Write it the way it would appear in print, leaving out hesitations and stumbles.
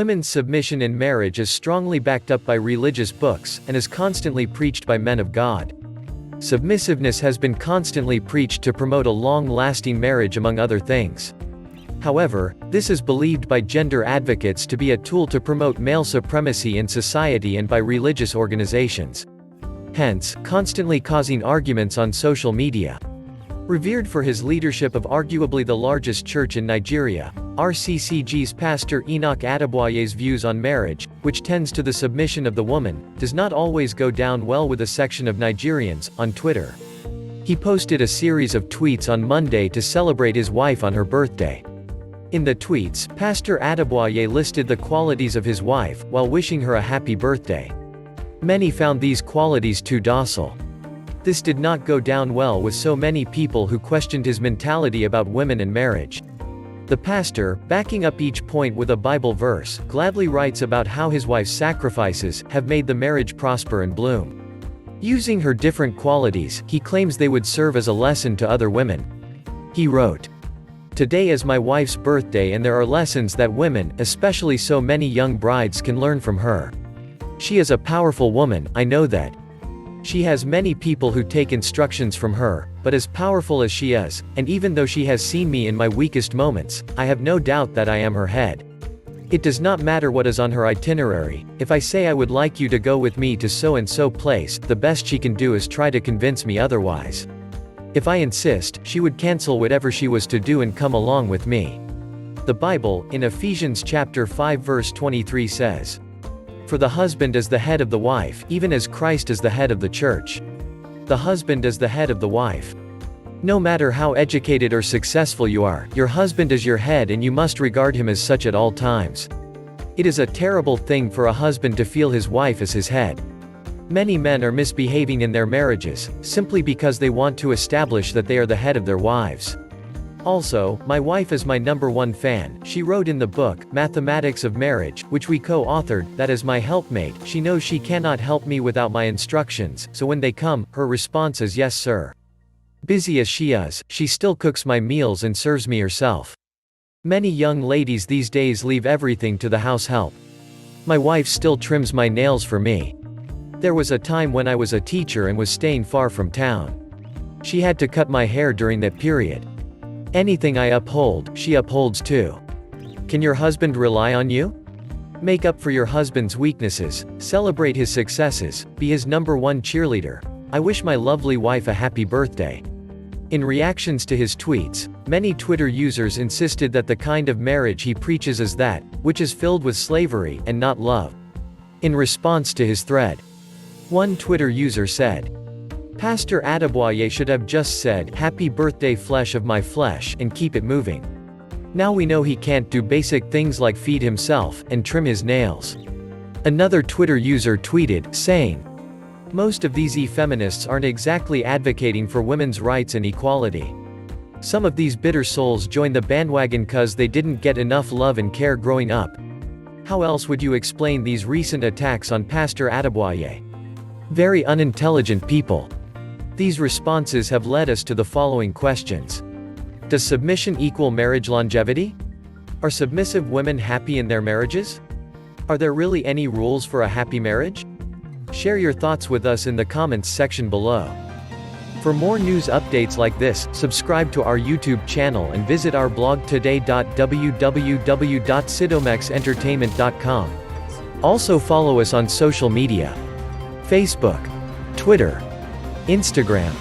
Women's submission in marriage is strongly backed up by religious books, and is constantly preached by men of God. Submissiveness has been constantly preached to promote a long-lasting marriage among other things. However, this is believed by gender advocates to be a tool to promote male supremacy in society and by religious organizations. Hence, constantly causing arguments on social media. Revered for his leadership of arguably the largest church in Nigeria, RCCG's pastor Enoch Adeboye's views on marriage, which tends to the submission of the woman, does not always go down well with a section of Nigerians, on Twitter. He posted a series of tweets on Monday to celebrate his wife on her birthday. In the tweets, Pastor Adeboye listed the qualities of his wife, while wishing her a happy birthday. Many found these qualities too docile. This did not go down well with so many people who questioned his mentality about women and marriage. The pastor, backing up each point with a Bible verse, gladly writes about how his wife's sacrifices have made the marriage prosper and bloom. Using her different qualities, he claims they would serve as a lesson to other women. He wrote, "Today is my wife's birthday and there are lessons that women, especially so many young brides, can learn from her. She is a powerful woman, I know that. She has many people who take instructions from her, but as powerful as she is, and even though she has seen me in my weakest moments, I have no doubt that I am her head. It does not matter what is on her itinerary. If I say I would like you to go with me to so and so place, the best she can do is try to convince me otherwise. If I insist, she would cancel whatever she was to do and come along with me." The Bible, in Ephesians chapter 5 verse 23 says, "For the husband is the head of the wife, even as Christ is the head of the church." The husband is the head of the wife. No matter how educated or successful you are, your husband is your head and you must regard him as such at all times. It is a terrible thing for a husband to feel his wife as his head. Many men are misbehaving in their marriages, simply because they want to establish that they are the head of their wives. Also, my wife is my #1 fan, she wrote in the book, Mathematics of Marriage, which we co-authored, that as my helpmate, she knows she cannot help me without my instructions, so when they come, her response is yes sir. Busy as she is, she still cooks my meals and serves me herself. Many young ladies these days leave everything to the house help. My wife still trims my nails for me. There was a time when I was a teacher and was staying far from town. She had to cut my hair during that period. Anything I uphold, she upholds too. Can your husband rely on you? Make up for your husband's weaknesses, celebrate his successes, be his #1 cheerleader. I wish my lovely wife a happy birthday." In reactions to his tweets, many Twitter users insisted that the kind of marriage he preaches is that, which is filled with slavery, and not love. In response to his thread, one Twitter user said, "Pastor Adeboye should have just said, 'Happy birthday flesh of my flesh,' and keep it moving. Now we know he can't do basic things like feed himself, and trim his nails." Another Twitter user tweeted, saying, "Most of these feminists aren't exactly advocating for women's rights and equality. Some of these bitter souls join the bandwagon cause they didn't get enough love and care growing up. How else would you explain these recent attacks on Pastor Adeboye? Very unintelligent people." These responses have led us to the following questions. Does submission equal marriage longevity? Are submissive women happy in their marriages? Are there really any rules for a happy marriage? Share your thoughts with us in the comments section below. For more news updates like this, subscribe to our YouTube channel and visit our blog today.www.sidomexentertainment.com. Also follow us on social media: Facebook, Twitter, Instagram,